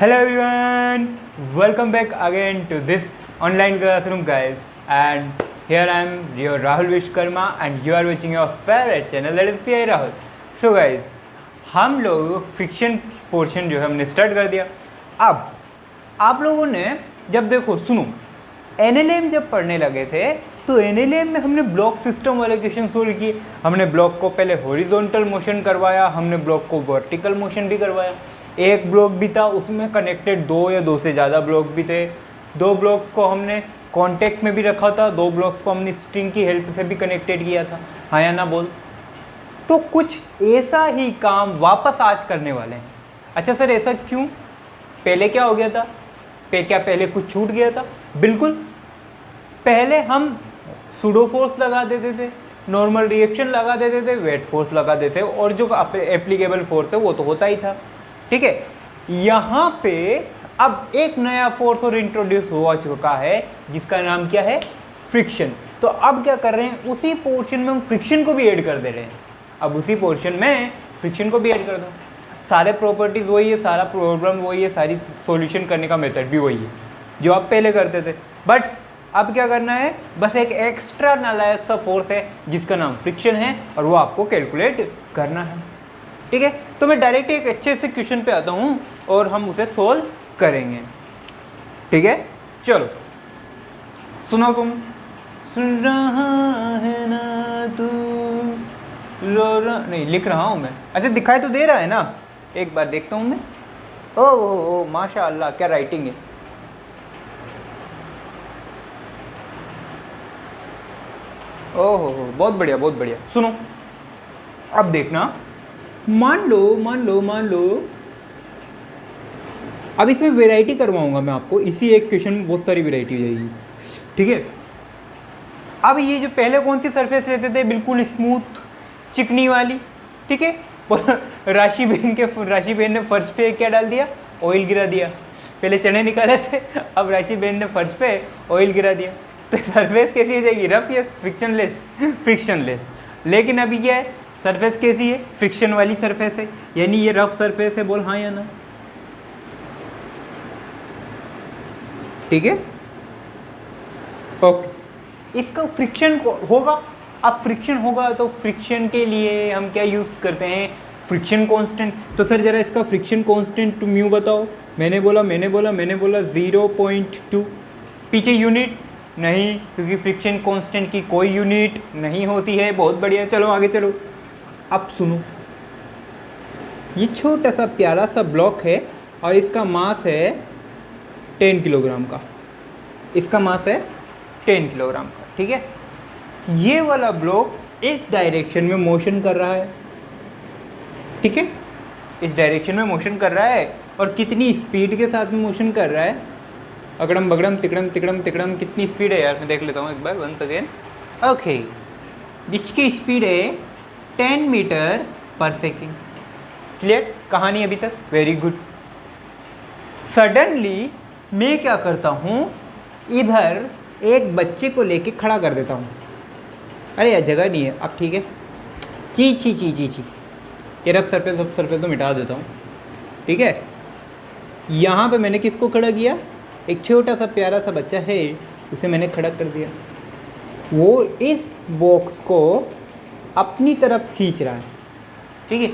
Hello everyone, welcome back again to this online classroom guys, and here I am your Rahul Vishkarma and you are watching your favorite channel that is PI Rahul. So guys, हम लोग fiction portion जो है हमने start कर दिया। अब आप लोगों ने जब देखो सुनो NLM जब पढ़ने लगे थे तो NLM में हमने ब्लॉक सिस्टम वाले क्वेश्चन सोल्व किए। हमने ब्लॉक को पहले हॉरिजॉन्टल मोशन करवाया, हमने ब्लॉक को वर्टिकल मोशन भी करवाया। एक ब्लॉक भी था उसमें कनेक्टेड दो या दो से ज़्यादा ब्लॉक भी थे। दो ब्लॉक्स को हमने कांटेक्ट में भी रखा था, दो ब्लॉक्स को हमने स्ट्रिंग की हेल्प से भी कनेक्टेड किया था। हाँ या ना बोल। तो कुछ ऐसा ही काम वापस आज करने वाले हैं। अच्छा सर ऐसा क्यों? पहले क्या हो गया था? क्या पहले कुछ छूट गया था? बिल्कुल। पहले हम सूडो फोर्स लगा देते थे, नॉर्मल रिएक्शन लगा देते थे, वेट फोर्स लगा देते थे, और जो एप्लीकेबल फोर्स है वो तो होता ही था। ठीक है, यहाँ पे अब एक नया फोर्स और इंट्रोड्यूस हो चुका है जिसका नाम क्या है? फ्रिक्शन। तो अब क्या कर रहे हैं, उसी पोर्शन में हम फ्रिक्शन को भी ऐड कर दे रहे हैं। अब उसी पोर्शन में फ्रिक्शन को भी ऐड कर दो। सारे प्रॉपर्टीज़ वही है, सारा प्रॉब्लम वही है, सारी सॉल्यूशन करने का मेथड भी वही है जो आप पहले करते थे। बट अब क्या करना है, बस एक एक्स्ट्रा नालायक सा फोर्स है जिसका नाम फ्रिक्शन है और वो आपको कैलकुलेट करना है। ठीक है, तो मैं डायरेक्ट एक अच्छे से क्वेश्चन पे आता हूँ और हम उसे सोल्व करेंगे। ठीक है, चलो सुनो। तुम सुन रहा है ना तू रो रहा नहीं, लिख रहा हूँ मैं। अच्छा दिखाई तो दे रहा है ना? एक बार देखता हूँ मैं। ओ माशाअल्लाह, क्या राइटिंग है। ओहो बहुत बढ़िया बहुत बढ़िया। सुनो अब देखना, मान लो अब इसमें वैरायटी करवाऊंगा मैं आपको। इसी एक क्वेश्चन में बहुत सारी वैरायटी हो जाएगी। ठीक है, अब ये जो पहले कौन सी सरफेस लेते थे, बिल्कुल स्मूथ चिकनी वाली। ठीक है, राशि बहन ने फर्श पे क्या डाल दिया? ऑयल गिरा दिया। पहले चने निकाले थे, अब राशि बहन ने फर्श पे ऑयल गिरा दिया। तो सरफेस कैसी हो जाएगी? रफ या फ्रिक्शनलेस? फ्रिक्शनलेस। लेकिन अभी क्या है, सरफेस कैसी है? फ्रिक्शन वाली सरफेस है, यानी ये रफ सरफेस है। बोल हाँ या ना। ठीक है, ओके। इसका फ्रिक्शन होगा। अब फ्रिक्शन होगा तो फ्रिक्शन के लिए हम क्या यूज़ करते हैं? Friction constant. तो सर जरा इसका फ्रिक्शन कांस्टेंट म्यू बताओ। मैंने बोला 0.2। पीछे यूनिट नहीं, क्योंकि फ्रिक्शन कांस्टेंट की कोई यूनिट नहीं होती है। बहुत बढ़िया, चलो आगे चलो। अब सुनो, ये छोटा सा प्यारा सा ब्लॉक है और इसका मास है 10 किलोग्राम का। इसका मास है 10 किलोग्राम का। ठीक है, ये वाला ब्लॉक इस डायरेक्शन में मोशन कर रहा है। ठीक है, इस डायरेक्शन में मोशन कर रहा है और कितनी स्पीड के साथ में मोशन कर रहा है? अगड़म बगड़म तिकड़म तिकड़म तिकड़म। कितनी स्पीड है यार, मैं देख लेता हूँ एक बार, वंस अगेन। ओके, जिसकी स्पीड है 10 मीटर पर सेकेंड। क्लियर कहानी अभी तक? Very good. सडनली मैं क्या करता हूँ, इधर एक बच्चे को लेके खड़ा कर देता हूँ। अरे यार जगह नहीं है। अब ठीक है, ची ये रफ सरफेस तो मिटा देता हूँ। ठीक है, यहाँ पे मैंने किसको खड़ा किया? एक छोटा सा प्यारा सा बच्चा है, उसे मैंने खड़ा कर दिया। वो इस बॉक्स को अपनी तरफ खींच रहा है। ठीक है,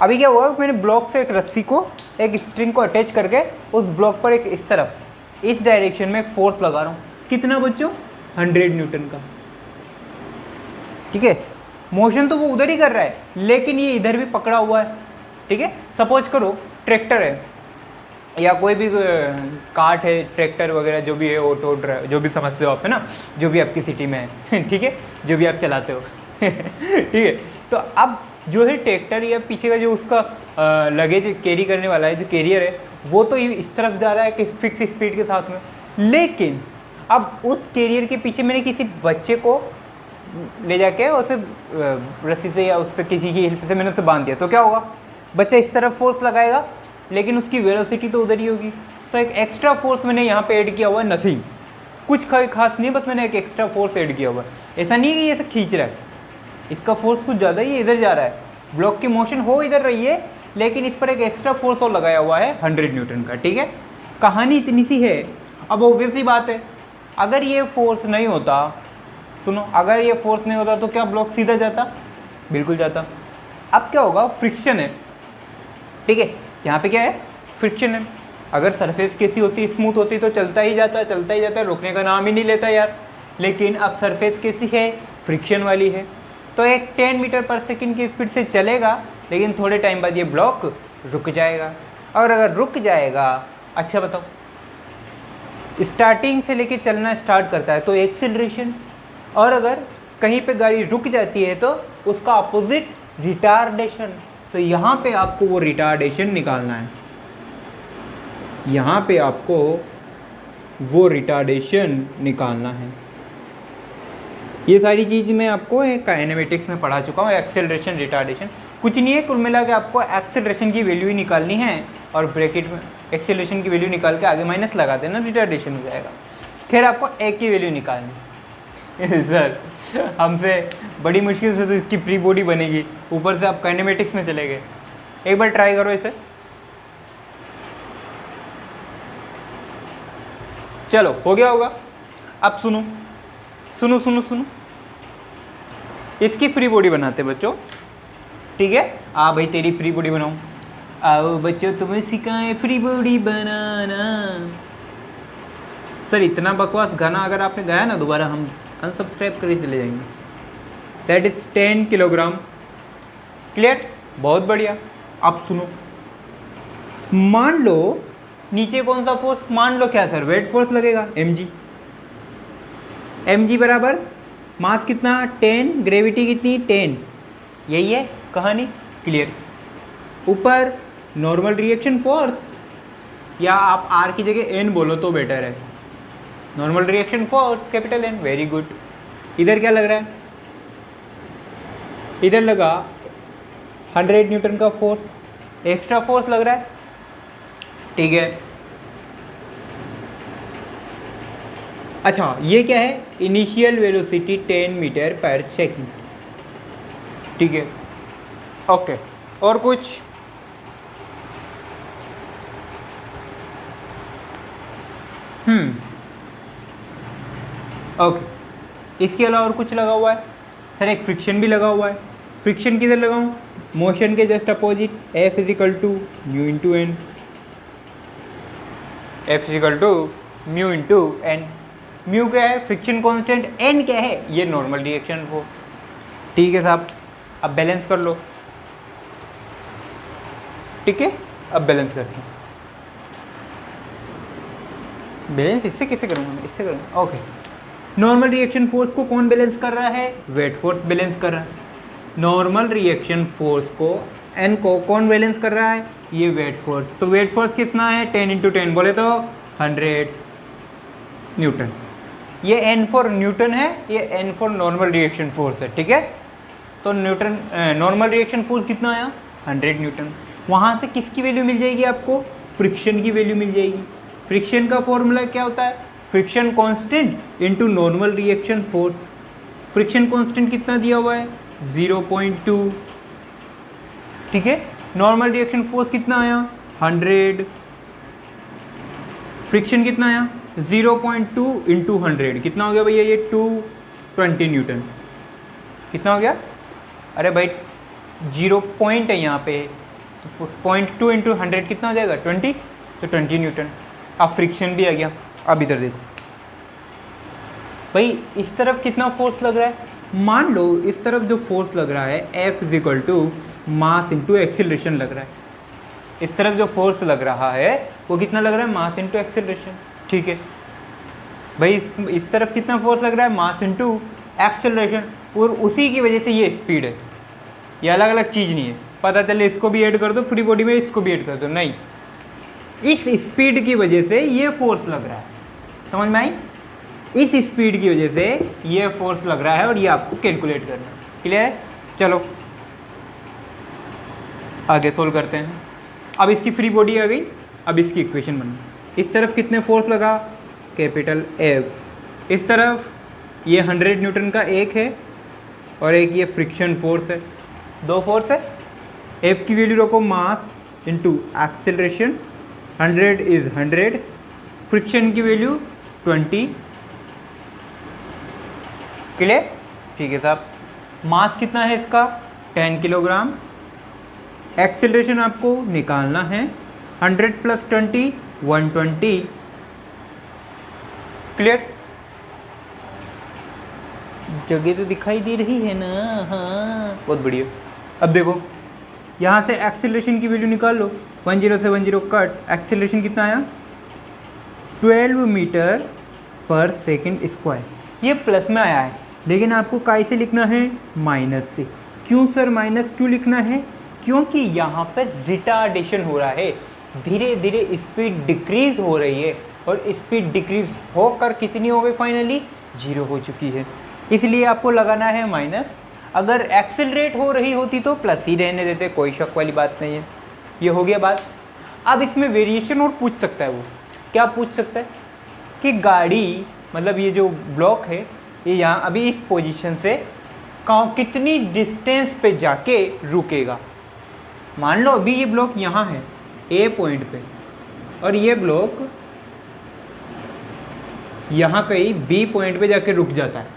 अभी क्या हुआ, मैंने ब्लॉक से एक रस्सी को, एक स्ट्रिंग को अटैच करके उस ब्लॉक पर एक इस तरफ इस डायरेक्शन में एक फोर्स लगा रहा हूँ। कितना बच्चों? 100 न्यूटन का। ठीक है, मोशन तो वो उधर ही कर रहा है लेकिन ये इधर भी पकड़ा हुआ है। ठीक है, सपोज करो ट्रैक्टर है या कोई भी कार्ट है, ट्रैक्टर वगैरह जो भी है, ऑटो जो भी समझते हो आप, है ना, जो भी आपकी सिटी में है। ठीक है, जो भी आप चलाते हो। ठीक है, तो अब जो है ट्रैक्टर या पीछे का जो उसका लगेज कैरी करने वाला है, जो कैरियर है, वो तो इस तरफ जा रहा है कि फिक्स स्पीड के साथ में। लेकिन अब उस कैरियर के पीछे मैंने किसी बच्चे को ले जाके उसे रस्सी से या उससे किसी की हेल्प से मैंने उसे बांध दिया। तो क्या होगा, बच्चा इस तरफ फोर्स लगाएगा लेकिन उसकी वेलोसिटी तो उधर ही होगी। तो एक एक्स्ट्रा फोर्स मैंने यहाँ पे ऐड किया हुआ है, नथिंग, कुछ खास नहीं, बस मैंने एक एक्स्ट्रा फोर्स ऐड किया हुआ है। ऐसा नहीं है कि ये सब खींच रहा है, इसका फोर्स कुछ ज़्यादा ही इधर जा रहा है। ब्लॉक की मोशन हो इधर रही है लेकिन इस पर एक एक्स्ट्रा फोर्स और लगाया हुआ है 100 न्यूटन का, ठीक है। कहानी इतनी सी है। अब ऑब्वियसली बात है, अगर ये फोर्स नहीं होता, सुनो, अगर ये फोर्स नहीं होता तो क्या ब्लॉक सीधा जाता? बिल्कुल जाता। अब क्या होगा? फ्रिक्शन है, ठीक है, यहाँ पे क्या है? फ्रिक्शन है। अगर सरफेस कैसी होती, स्मूथ होती तो चलता ही जाता, चलता ही जाता, रुकने का नाम ही नहीं लेता यार। लेकिन अब सरफेस कैसी है? फ्रिक्शन वाली है, तो एक 10 मीटर पर सेकंड की स्पीड से चलेगा, लेकिन थोड़े टाइम बाद ये ब्लॉक रुक जाएगा। और अगर रुक जाएगा, अच्छा बताओ, स्टार्टिंग से लेके चलना स्टार्ट करता है तो एक्सेलरेशन, और अगर कहीं पे गाड़ी रुक जाती है तो उसका अपोजिट रिटार्डेशन। तो यहाँ पे आपको वो रिटार्डेशन निकालना है, यहाँ पे आपको वो रिटार्डेशन निकालना है। ये सारी चीज़ मैं आपको एक काइनेमेटिक्स में पढ़ा चुका हूँ। एक्सेलरेशन, रिटार्डेशन कुछ नहीं है, कुल मिला के आपको एक्सेलरेशन की वैल्यू ही निकालनी है और ब्रैकेट में एक्सेलरेशन की वैल्यू निकाल के आगे माइनस लगा देना, रिटार्डेशन हो जाएगा। फिर आपको एक की वैल्यू निकालनी सर हमसे बड़ी मुश्किल से तो इसकी प्री बॉडी बनेगी, ऊपर से आप काइनेमेटिक्स में चले गए। एक बार ट्राई करो इसे, चलो हो गया होगा। अब सुनो सुनो सुनो सुनो, इसकी फ्री बॉडी बनाते बच्चों, ठीक है। भाई तेरी फ्री बॉडी बनाऊं, आओ बच्चों तुम्हें सिखाएं फ्री बॉडी बनाना। सर इतना बकवास गाना अगर आपने गाया ना, दोबारा हम अनसब्सक्राइब करके चले जाएंगे। That is 10 kilogram. क्लियर? बहुत बढ़िया। अब सुनो, मान लो नीचे कौन सा फोर्स? मान लो क्या सर? वेट फोर्स लगेगा, mg। mg बराबर मास कितना? 10, ग्रेविटी कितनी? 10। यही है कहानी। क्लियर? ऊपर नॉर्मल रिएक्शन फोर्स, या आप r की जगह n बोलो तो बेटर है। Normal reaction force capital N, very good. इधर क्या लग रहा है? इधर लगा 100 न्यूटन का फोर्स, एक्स्ट्रा फोर्स लग रहा है, ठीक है। अच्छा ये क्या है? इनिशियल वेलोसिटी 10 मीटर पर सेकंड, ठीक है, ओके। और कुछ? ओके। इसके अलावा और कुछ लगा हुआ है? सर एक फ्रिक्शन भी लगा हुआ है। फ्रिक्शन किधर लगाऊं? मोशन के just opposite, F is equal to mu into N. F is equal to mu into N. Mu क्या है? Friction constant. एन क्या है? ये नॉर्मल रिएक्शन फोर्स, ठीक है साहब। अब बैलेंस कर लो, ठीक है। अब बैलेंस करते हैं। बैलेंस इससे कैसे करूँगा मैं? इससे करूँगा, ओके। नॉर्मल रिएक्शन फोर्स को कौन बैलेंस कर रहा है? वेट फोर्स बैलेंस कर रहा है। नॉर्मल रिएक्शन फोर्स को, एन को कौन बैलेंस कर रहा है? ये वेट फोर्स। तो वेट फोर्स कितना है? 10 इंटू 10 बोले तो 100 न्यूटन। ये एन फॉर न्यूटन है, ये N for normal reaction force है, ठीक है। तो न्यूटन नॉर्मल रिएक्शन फोर्स कितना आया? 100 न्यूटन। वहाँ से किसकी वैल्यू मिल जाएगी आपको? फ्रिक्शन की वैल्यू मिल जाएगी। फ्रिक्शन का फॉर्मूला क्या होता है? Friction constant into normal reaction force. Friction constant कितना दिया हुआ है? 0.2, ठीक है। नॉर्मल रिएक्शन फोर्स कितना आया? 100। फ्रिक्शन कितना आया? 0.2 इंटू 100 कितना हो गया भैया? ये 220 न्यूटन। कितना हो गया? अरे भाई 0 पॉइंट है यहाँ पे, तो 0.2 इंटू 100 कितना हो जाएगा? 20, तो 20 न्यूटन। अब फ्रिक्शन भी आ गया। अब इधर देखो भाई, इस तरफ कितना फोर्स लग रहा है? मान लो इस तरफ जो फोर्स लग रहा है F is equal to mass into acceleration लग रहा है। इस तरफ जो फोर्स लग रहा है वो कितना लग रहा है? मास इंटू एक्सीलरेशन, ठीक है भाई। इस तरफ कितना फोर्स लग रहा है? मास इंटू एक्सीलरेशन, और उसी की वजह से ये स्पीड है। ये अलग अलग चीज़ नहीं है। पता चले इसको भी ऐड कर दो फ्री बॉडी में, इसको भी ऐड कर दो, नहीं, इस स्पीड की वजह से ये फोर्स लग रहा है। समझ में आई? इस स्पीड की वजह से ये फोर्स लग रहा है और ये आपको कैलकुलेट करना है। क्लियर है? चलो आगे सोल्व करते हैं। अब इसकी फ्री बॉडी आ गई, अब इसकी इक्वेशन बनी। इस तरफ कितने फोर्स लगा? Capital F। इस तरफ ये 100 न्यूटन का एक है और एक ये फ्रिक्शन फोर्स है। दो फोर्स है, एफ की वैल्यू रखो mass into acceleration, 100 is 100, friction की वैल्यू 20। क्लियर? ठीक है साहब। मास कितना है इसका? 10 किलोग्राम। एक्सेलरेशन आपको निकालना है, 100 + 20 120। क्लियर? जगह तो दिखाई दे रही है ना? हाँ, बहुत बढ़िया। अब देखो यहाँ से एक्सेलरेशन की वैल्यू निकाल लो, 10 से 10 कट, एक्सेलरेशन कितना आया? 12 मीटर पर सेकेंड स्क्वायर। ये प्लस में आया है, लेकिन आपको काय से लिखना है? माइनस से। क्यों सर माइनस क्यों लिखना है? क्योंकि यहाँ पर रिटार्डेशन हो रहा है, धीरे धीरे स्पीड डिक्रीज हो रही है, और स्पीड डिक्रीज होकर कितनी हो गई? फाइनली 0 हो चुकी है, इसलिए आपको लगाना है माइनस। अगर एक्सेलरेट हो रही होती तो प्लस ही रहने देते, कोई शक वाली बात नहीं है। ये हो गया बात। अब इसमें वेरिएशन और पूछ सकता है। वो क्या पूछ सकता है कि गाड़ी, मतलब ये जो ब्लॉक है, ये यहाँ अभी इस पोजीशन से कितनी डिस्टेंस पे जाके रुकेगा। मान लो अभी ये ब्लॉक यहाँ है ए पॉइंट पे, और ये ब्लॉक यहाँ कहीं बी पॉइंट पे जाके रुक जाता है,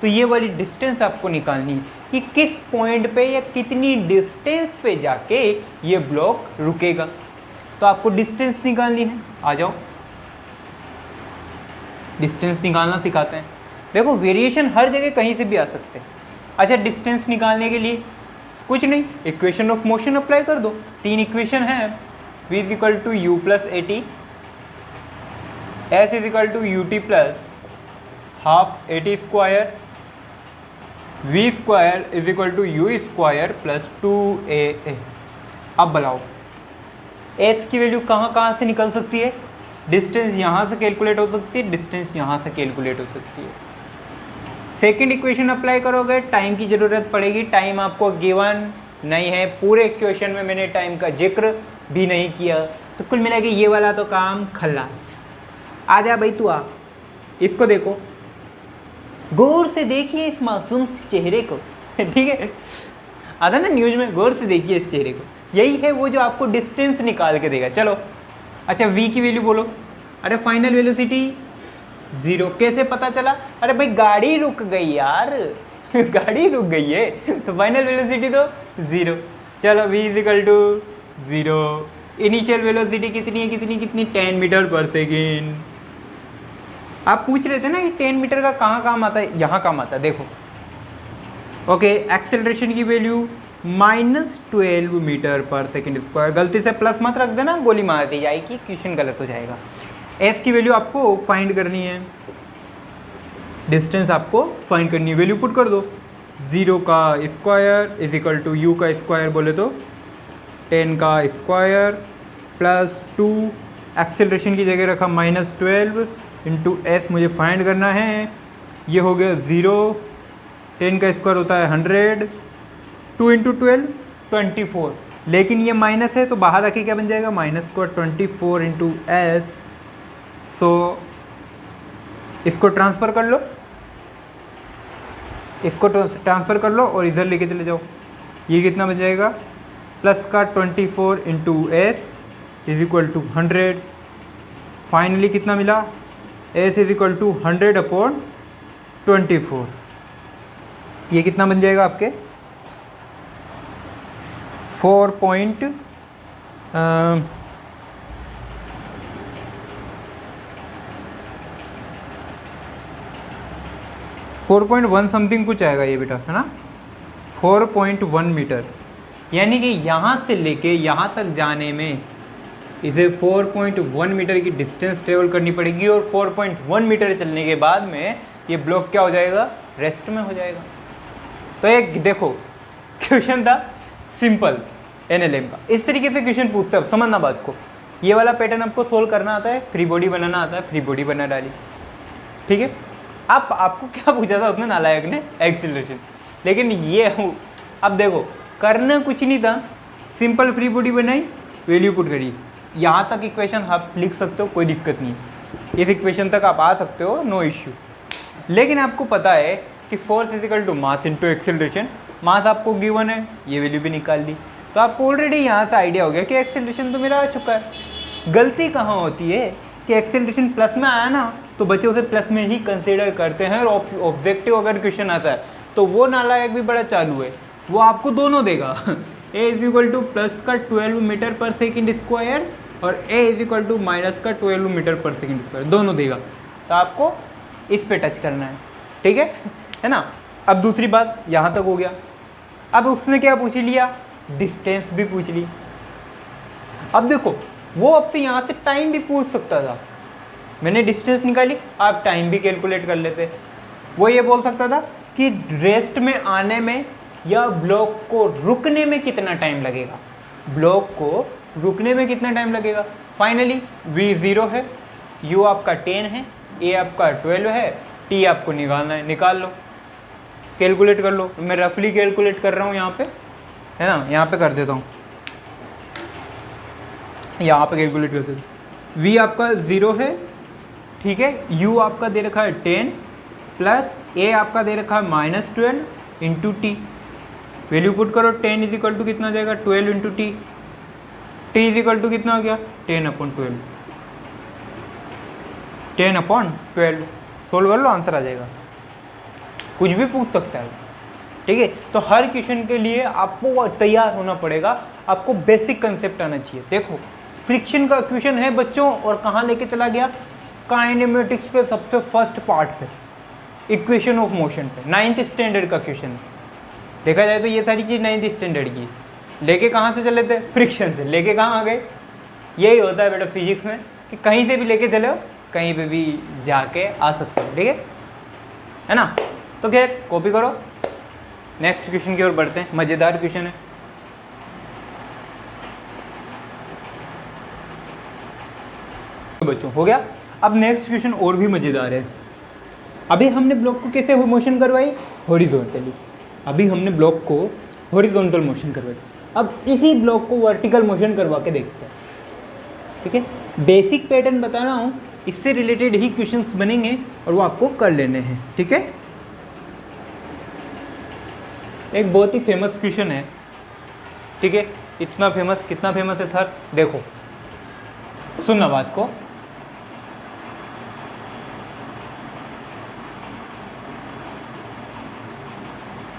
तो ये वाली डिस्टेंस आपको निकालनी है कि किस पॉइंट पे या कितनी डिस्टेंस पे जाके ये ब्लॉक रुकेगा। तो आपको डिस्टेंस निकालनी है। आ जाओ, डिस्टेंस निकालना सिखाते हैं। देखो वेरिएशन हर जगह कहीं से भी आ सकते हैं। अच्छा, डिस्टेंस निकालने के लिए कुछ नहीं, इक्वेशन ऑफ मोशन अप्लाई कर दो। 3 इक्वेशन है, v = u + at, s = ut + ½ at², v² = u² + 2as। अब बताओ s की वैल्यू कहाँ से निकल सकती है? डिस्टेंस यहाँ से कैलकुलेट हो सकती है, डिस्टेंस यहाँ से कैलकुलेट हो सकती है। सेकंड इक्वेशन अप्लाई करोगे, टाइम की ज़रूरत पड़ेगी। टाइम आपको गिवन नहीं है, पूरे इक्वेशन में मैंने टाइम का जिक्र भी नहीं किया, तो कुल मिला के ये वाला तो काम खल्लास। आ जा भाई तू आ, इसको देखो, गौर से देखिए इस मासूम चेहरे को। ठीक है, आता ना न्यूज़ में, गौर से देखिए इस चेहरे को। यही है वो जो आपको डिस्टेंस निकाल के देगा। चलो अच्छा, v की वैल्यू बोलो। अरे फाइनल वेलोसिटी 0। कैसे पता चला? अरे भाई गाड़ी रुक गई यार। गाड़ी रुक गई है, तो फाइनल वेलोसिटी तो 0। चलो v = 0। इनिशियल वेलोसिटी कितनी है? कितनी 10 मीटर पर सेकेंड। आप पूछ रहे थे ना कि 10 मीटर का कहाँ काम आता है? यहाँ काम आता है, देखो। ओके, एक्सेलरेशन की वैल्यू -12 मीटर पर सेकेंड स्क्वायर। गलती से प्लस मत रख देना, गोली मार दी जाएगी, क्वेश्चन गलत हो जाएगा। एस की वैल्यू आपको फाइंड करनी है, डिस्टेंस आपको फाइंड करनी है। वैल्यू पुट कर दो, 0 का स्क्वायर = u का स्क्वायर बोले तो 10 का स्क्वायर + 2, एक्सेलरेशन की जगह रखा -12 इंटू एस मुझे फाइंड करना है। ये हो गया 0, 10 का स्क्वायर होता है 100, 2 × 12 24, लेकिन ये माइनस है तो बाहर रखे क्या बन जाएगा? -24 इंटू एस। सो इसको ट्रांसफ़र कर लो, इसको ट्रांसफ़र कर लो और इधर लेके चले जाओ। ये कितना बन जाएगा? प्लस का 24 इंटू एस = 100। फाइनली कितना मिला? एस = 100/24। ये कितना बन जाएगा आपके? 4.1 समथिंग कुछ आएगा ये बेटा, है ना? 4.1 मीटर। यानी कि यहाँ से लेके यहाँ तक जाने में इसे 4.1 मीटर की डिस्टेंस ट्रेवल करनी पड़ेगी, और 4.1 मीटर चलने के बाद में ये ब्लॉक क्या हो जाएगा? रेस्ट में हो जाएगा। तो एक देखो क्वेश्चन था सिंपल NLM का, इस तरीके से क्वेश्चन पूछता है। समझना बात को, ये वाला पैटर्न आपको सोल्व करना आता है, फ्री बॉडी बनाना आता है, फ्री बॉडी बना डाली। ठीक है, अब आपको क्या पूछा था उसने नालायक ने? एक्सीलरेशन। लेकिन ये अब देखो करना कुछ नहीं था, सिंपल फ्री बॉडी बनाई, वैल्यू पुट करी। यहाँ तक इक्वेशन आप लिख सकते हो, कोई दिक्कत नहीं है, इस इक्वेशन तक आप आ सकते हो, नो इश्यू। लेकिन आपको पता है कि फोर्स = मास इंटू एक्सेलरेशन। मास आपको गिवन है, ये वैल्यू भी निकाल ली। तो आपको ऑलरेडी यहाँ से आइडिया हो गया कि एक्सेलरेशन तो मेरा आ चुका है। गलती कहाँ होती है कि एक्सेलरेशन प्लस में आया ना तो बच्चे उसे प्लस में ही कंसिडर करते हैं, और ऑब्जेक्टिव अगर क्वेश्चन आता है तो वो नालायक भी बड़ा चालू है, वो आपको दोनों देगा ए इज इक्वल टू प्लस का 12 मीटर पर सेकेंड स्क्वायर और ए इज इक्वल टू माइनस का 12 मीटर पर सेकेंड स्क्वायर, दोनों देगा। तो आपको इस पे टच करना है, ठीक है ना। अब दूसरी बात यहाँ तक हो गया। अब उसने क्या पूछ लिया, डिस्टेंस भी पूछ ली। अब देखो वो आपसे यहाँ से टाइम भी पूछ सकता था, मैंने डिस्टेंस निकाली, आप टाइम भी कैलकुलेट कर लेते। वो ये बोल सकता था कि रेस्ट में आने में या ब्लॉक को रुकने में कितना टाइम लगेगा, ब्लॉक को रुकने में कितना टाइम लगेगा। फाइनली v 0 है, u आपका 10 है, a आपका 12 है, t आपको निकालना है, निकाल लो, कैलकुलेट कर लो। मैं रफली कैलकुलेट कर रहा हूँ यहाँ पे, है ना, यहाँ पे कर देता हूँ, यहाँ पे कैलकुलेट कर देता हूँ। v आपका 0 है, ठीक है, u आपका दे रखा है 10 प्लस a आपका दे रखा है -12 इंटू टी। वैल्यू पुट करो, 10 इज इक्वल टू कितना आ जाएगा 12 into T, T is equal to कितना हो गया 10/12, 10/12। सोल्व कर लो, आंसर आ जाएगा। कुछ भी पूछ सकता है, ठीक है। तो हर क्वेश्चन के लिए आपको तैयार होना पड़ेगा, आपको बेसिक कंसेप्ट आना चाहिए। देखो फ्रिक्शन का क्वेश्चन है बच्चों, और कहाँ लेके चला गया, काइनेमेटिक्स के सबसे फर्स्ट पार्ट पे, इक्वेशन ऑफ मोशन पे, 9th स्टैंडर्ड का क्वेश्चन। देखा जाए तो ये सारी चीज़ 9th स्टैंडर्ड की, लेके कहाँ से चले थे, फ्रिक्शन से लेके कहाँ आ गए। यही होता है बेटा फिजिक्स में कि कहीं से भी लेके चले हो, कहीं पे भी जाके आ सकते हो, ठीक है ना। तो खैर कॉपी करो, नेक्स्ट क्वेश्चन की ओर बढ़ते हैं। मज़ेदार क्वेश्चन है, बच्चों हो गया। अब नेक्स्ट क्वेश्चन और भी मज़ेदार है। अभी हमने ब्लॉक को कैसे मोशन करवाई, हॉरिजॉन्टली। अभी हमने ब्लॉक को हॉरिजॉन्टल मोशन करवाई, अब इसी ब्लॉक को वर्टिकल मोशन करवा के देखते हैं, ठीक है। बेसिक पैटर्न बता रहा हूँ, इससे रिलेटेड ही क्वेश्चंस बनेंगे और वो आपको कर लेने हैं, ठीक है। एक बहुत ही फेमस क्वेश्चन है, ठीक है। इतना फेमस, कितना फेमस है सर, देखो सुनना बात को।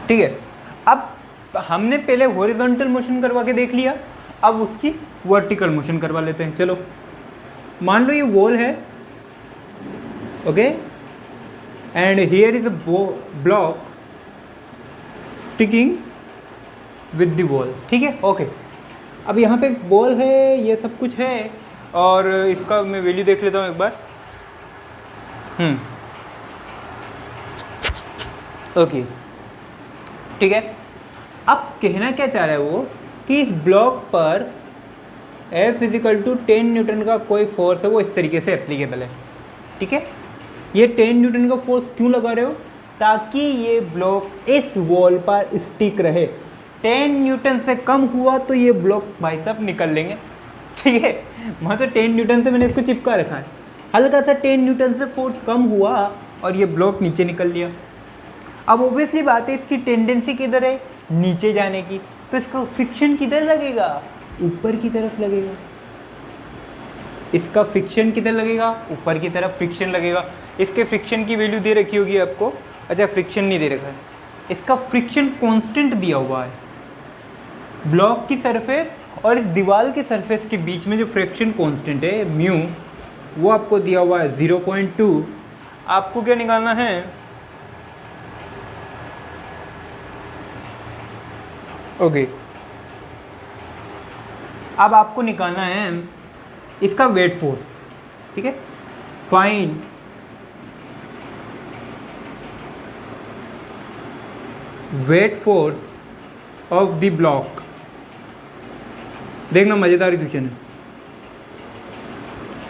ठीक है, अब हमने पहले हॉरिजॉन्टल मोशन करवा के देख लिया, अब उसकी वर्टिकल मोशन करवा लेते हैं। चलो मान लो ये वॉल है, okay, and here is a block sticking with the wall, ठीक है, ओके। अब यहाँ पे एक बॉल है, ये सब कुछ है, और इसका मैं वैल्यू देख लेता हूँ एक बार। ओके, ठीक है। अब कहना क्या चाह रहा है वो कि इस ब्लॉक पर F = 10 न्यूटन का कोई फोर्स है, वो इस तरीके से एप्लीकेबल है, ठीक है। ये 10 न्यूटन का फोर्स क्यों लगा रहे हो, ताकि ये ब्लॉक इस वॉल पर स्टिक रहे। 10 न्यूटन से कम हुआ तो ये ब्लॉक भाई साहब निकल लेंगे, ठीक है। वहाँ तो 10 न्यूटन से मैंने इसको चिपका रखा है, हल्का सा 10 न्यूटन से फोर्स कम हुआ और ये ब्लॉक नीचे निकल लिया। अब ओबियसली बात है, इसकी टेंडेंसी किधर है, नीचे जाने की, तो इसका फ्रिक्शन किधर लगेगा, ऊपर की तरफ लगेगा। इसका फ्रिक्शन किधर लगेगा, ऊपर की तरफ फ्रिक्शन लगेगा। इसके फ्रिक्शन की वैल्यू दे रखी होगी आपको, अच्छा फ्रिक्शन नहीं दे रखा है, इसका फ्रिक्शन कांस्टेंट दिया हुआ है। ब्लॉक की सरफेस और इस दीवार की सरफेस के बीच में जो फ्रिक्शन कांस्टेंट है म्यू, वो आपको दिया हुआ है 0.2। आपको क्या निकालना है, ओके, अब आपको निकालना है इसका वेट फोर्स, ठीक है। Find weight force of the block. देखना मजेदार क्वेश्चन है।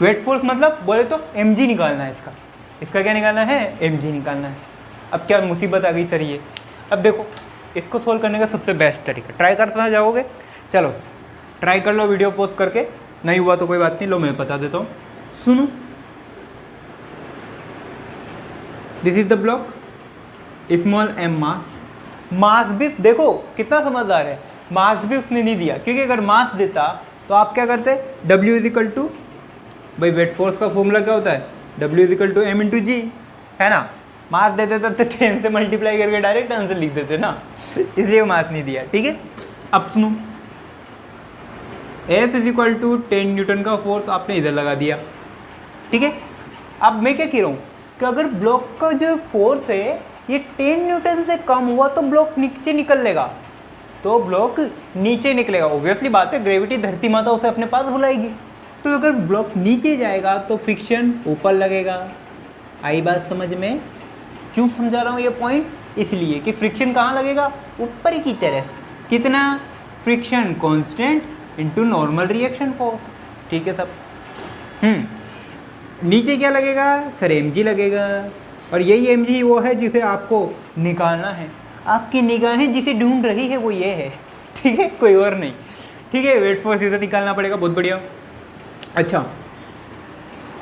वेट फोर्स मतलब बोले तो mg निकालना है इसका, इसका क्या निकालना है, mg निकालना है। अब क्या मुसीबत आ गई सर ये, अब देखो इसको सोल्व करने का सबसे बेस्ट तरीका, ट्राई करना जाओगे, चलो ट्राई कर लो वीडियो पॉज करके, नहीं हुआ तो कोई बात नहीं, लो मैं बता देता हूँ, सुनो। This is the block, small m मास, मास भी देखो कितना समझदार है, मास भी उसने नहीं दिया, क्योंकि अगर मास देता तो आप क्या करते, W इज इक्वल टू, भाई वेट फोर्स का फॉर्मूला क्या होता है, W is equal to M into G, है ना। मास देते तो 10 से मल्टीप्लाई करके डायरेक्ट आंसर लिख देते ना, इसलिए वो मास नहीं दिया। ठीक है, अब सुनो, F is equal to 10 newton का फोर्स आपने इधर लगा दिया। ठीक है, अब मैं क्या कह रहा हूँ कि अगर ब्लॉक का जो फोर्स है ये 10 न्यूटन से कम हुआ तो ब्लॉक नीचे निकल लेगा, तो ब्लॉक नीचे निकलेगा। ऑब्वियसली बात है, ग्रेविटी धरती माता उसे अपने पास बुलाएगी। तो अगर ब्लॉक नीचे जाएगा तो फ्रिक्शन ऊपर लगेगा। आई बात समझ में? क्यों समझा रहा हूँ ये पॉइंट, इसलिए कि फ्रिक्शन कहाँ लगेगा, ऊपर की तरफ। कितना, friction constant into normal reaction force. ठीक है सब। नीचे क्या लगेगा सर, mg लगेगा, और यही mg वो है जिसे आपको निकालना है। आपकी निगाहें जिसे ढूंढ रही है वो ये है, ठीक है, कोई और नहीं। ठीक है, वेट फोर्स इधर निकालना पड़ेगा, बहुत बढ़िया। अच्छा,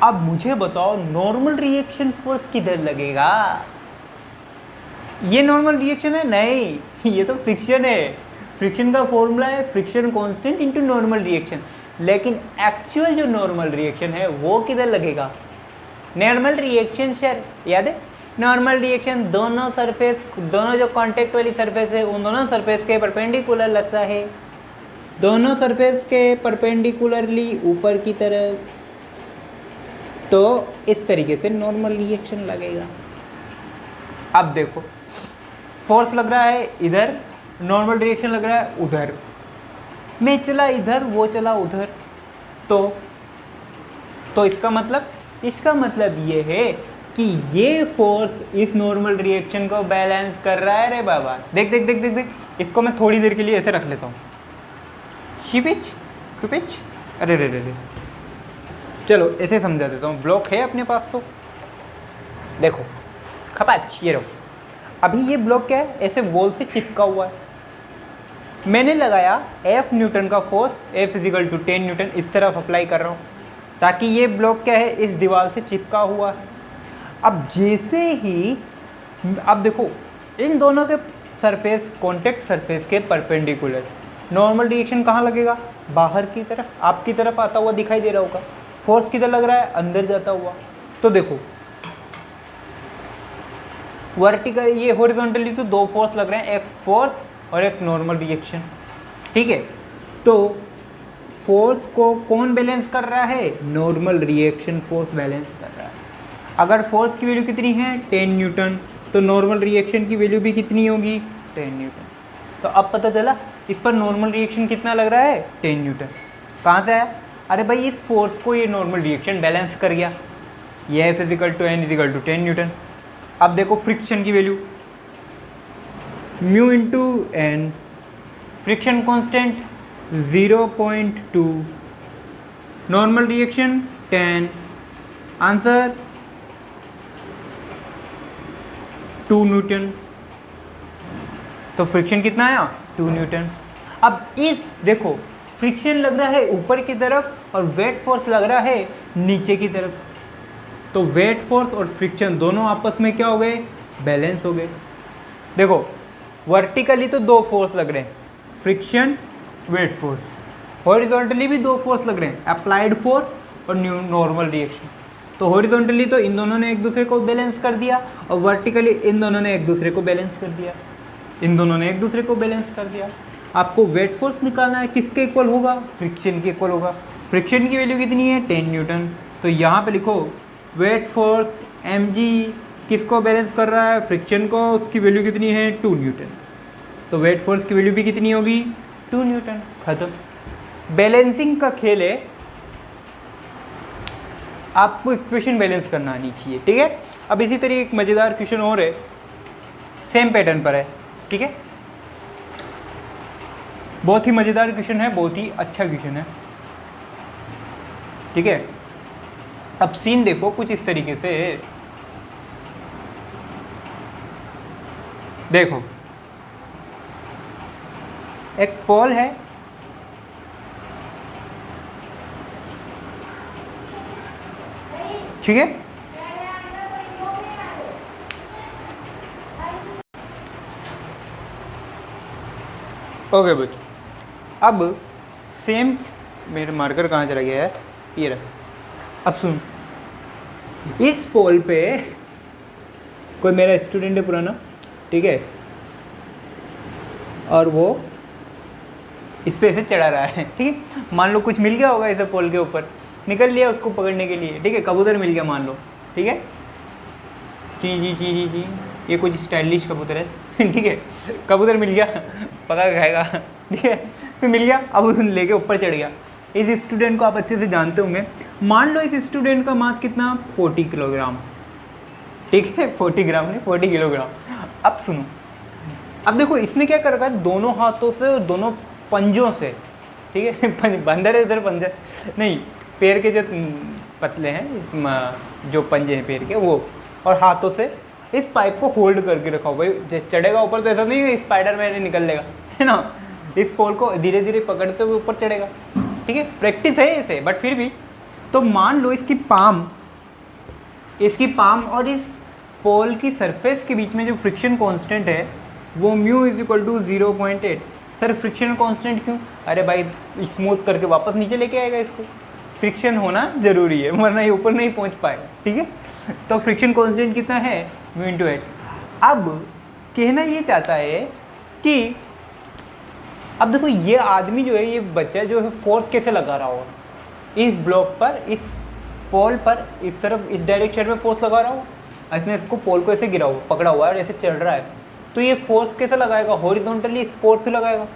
अब मुझे बताओ नॉर्मल रिएक्शन फोर्स किधर लगेगा। ये नॉर्मल रिएक्शन है? नहीं, ये तो फ्रिक्शन है। फ्रिक्शन का फॉर्मूला है friction constant into normal reaction. लेकिन एक्चुअल जो नॉर्मल रिएक्शन है वो किधर लगेगा, नॉर्मल रिएक्शन सर याद है, नॉर्मल रिएक्शन दोनों सरफेस, दोनों जो कांटेक्ट वाली सरफेस है उन दोनों सरफेस के परपेंडिकुलर लगता है, दोनों सरफेस के परपेंडिकुलरली ऊपर की तरफ। तो इस तरीके से नॉर्मल रिएक्शन लगेगा। अब देखो, फोर्स लग रहा है इधर, नॉर्मल रिएक्शन लग रहा है उधर, मैं चला इधर वो चला उधर, तो इसका मतलब ये है कि ये फोर्स इस नॉर्मल रिएक्शन को बैलेंस कर रहा है। रे बाबा देख देख देख देख देख, इसको मैं थोड़ी देर के लिए ऐसे रख लेता हूँ, शिपिच क्यूपिच, अरे रे रे रे, चलो ऐसे समझा देता हूँ। ब्लॉक है अपने पास, तो देखो खपाच, ये रहो। अभी ये ब्लॉक क्या है, ऐसे वॉल से चिपका हुआ है। मैंने लगाया F न्यूटन का force, F is equal to 10 newton, इस तरफ अप्लाई कर रहा हूँ ताकि ये ब्लॉक क्या है, इस दीवार से चिपका हुआ है। अब जैसे ही, अब देखो इन दोनों के सरफेस कॉन्टेक्ट सरफेस के परपेंडिकुलर, नॉर्मल रिएक्शन कहाँ लगेगा, बाहर की तरफ, आपकी तरफ आता हुआ दिखाई दे रहा होगा। फोर्स किधर लग रहा है, अंदर जाता हुआ। तो देखो वर्टिकल, ये हॉरिजॉन्टली तो दो फोर्स लग रहे हैं, एक फोर्स और एक नॉर्मल रिएक्शन। ठीक है, तो फोर्स को कौन बैलेंस कर रहा है, नॉर्मल रिएक्शन फोर्स बैलेंस कर रहा है। अगर फोर्स की वैल्यू कितनी है 10 न्यूटन, तो नॉर्मल रिएक्शन की वैल्यू भी कितनी होगी 10 न्यूटन। तो अब पता चला इस पर नॉर्मल रिएक्शन कितना लग रहा है 10 न्यूटन। कहाँ से आया, अरे भाई इस फोर्स को ये नॉर्मल रिएक्शन बैलेंस कर गया, ये F is equal to N is equal to 10 newton. अब देखो फ्रिक्शन की value mu into N, friction constant 0.2, normal reaction 10, answer 2 newton. तो फ्रिक्शन कितना आया 2 न्यूटन। अब इस देखो फ्रिक्शन लग रहा है ऊपर की तरफ और वेट फोर्स लग रहा है नीचे की तरफ, तो वेट फोर्स और फ्रिक्शन दोनों आपस में क्या हो गए, बैलेंस हो गए। देखो वर्टिकली तो दो फोर्स लग रहे हैं, फ्रिक्शन वेट फोर्स, हॉरिजॉन्टली भी दो फोर्स लग रहे हैं, अप्लाइड फोर्स और नॉर्मल रिएक्शन। तो हॉरिजॉन्टली तो इन दोनों ने एक दूसरे को बैलेंस कर दिया और वर्टिकली इन दोनों ने एक दूसरे को बैलेंस कर दिया, इन दोनों ने एक दूसरे को बैलेंस कर दिया। आपको वेट फोर्स निकालना है, किसके इक्वल होगा, फ्रिक्शन के इक्वल होगा। फ्रिक्शन की वैल्यू कितनी है 10 न्यूटन, तो यहाँ पे लिखो वेट फोर्स mg किसको बैलेंस कर रहा है, फ्रिक्शन को, उसकी वैल्यू कितनी है 2 न्यूटन। तो वेट फोर्स की वैल्यू भी कितनी होगी 2 न्यूटन। खत्म। बैलेंसिंग का खेल है, आपको इक्वेशन बैलेंस करना आनी चाहिए। ठीक है, अब इसी तरह एक मज़ेदार क्वेश्चन और है, सेम पैटर्न पर है। ठीक है, बहुत ही मज़ेदार क्वेश्चन है, बहुत ही अच्छा क्वेश्चन है। ठीक है, अब सीन देखो कुछ इस तरीके से, देखो एक पोल है, ठीक है, ओके बच्चों, अब सेम, मेरा मार्कर कहाँ चला गया है, ये रहा। अब सुन, इस पोल पे कोई मेरा स्टूडेंट है पुराना, ठीक है, और वो इस पे ऐसे चढ़ा रहा है, ठीक है। मान लो कुछ मिल गया होगा इसे पोल के ऊपर, निकल लिया उसको पकड़ने के लिए, ठीक है, कबूतर मिल गया मान लो, ठीक है, ची जी ची जी जी, ये कुछ स्टाइलिश कबूतर है ठीक है, कबूतर मिल गया, पका के खाएगा, ठीक है, फिर मिल गया, अब उसे लेके ऊपर चढ़ गया। इस स्टूडेंट को आप अच्छे से जानते होंगे, मान लो इस स्टूडेंट का मास कितना, 40 किलोग्राम, ठीक है, 40 ग्राम नहीं 40 किलोग्राम। अब सुनो, अब देखो इसने क्या कर रखा है, दोनों हाथों से और दोनों पंजों से, ठीक है बंदर है इधर, पंजर नहीं, पैर के जो पतले हैं, जो पंजे हैं पैर के वो, और हाथों से इस पाइप को होल्ड करके रखा हो। भाई चढ़ेगा ऊपर तो ऐसा नहीं है स्पाइडर मैन निकल लेगा, है ना, इस पोल को धीरे धीरे पकड़ते हुए ऊपर चढ़ेगा, ठीक है, प्रैक्टिस है इसे, बट फिर भी। तो मान लो इसकी पाम और इस पोल की सरफेस के बीच में जो फ्रिक्शन कांस्टेंट है वो mu is equal to 0.8। Sir friction constant क्यों, अरे भाई स्मूथ करके वापस नीचे लेके आएगा इसको, फ्रिक्शन होना जरूरी है वरना ये ऊपर नहीं पहुंच पाएगा, ठीक है। तो फ्रिक्शन कांस्टेंट कितना है, म्यू इंटू 8। अब कहना ये चाहता है कि अब देखो ये आदमी जो है, ये बच्चा जो है फोर्स कैसे लगा रहा होगा, इस ब्लॉक पर, इस पोल पर, इस तरफ इस डायरेक्शन में फोर्स लगा रहा होगा, इसने इसको पोल को ऐसे गिरा हुआ पकड़ा हुआ है और ऐसे चल रहा है, तो ये फोर्स कैसे लगाएगा, हॉरिजॉन्टली इस फोर्स से लगाएगा।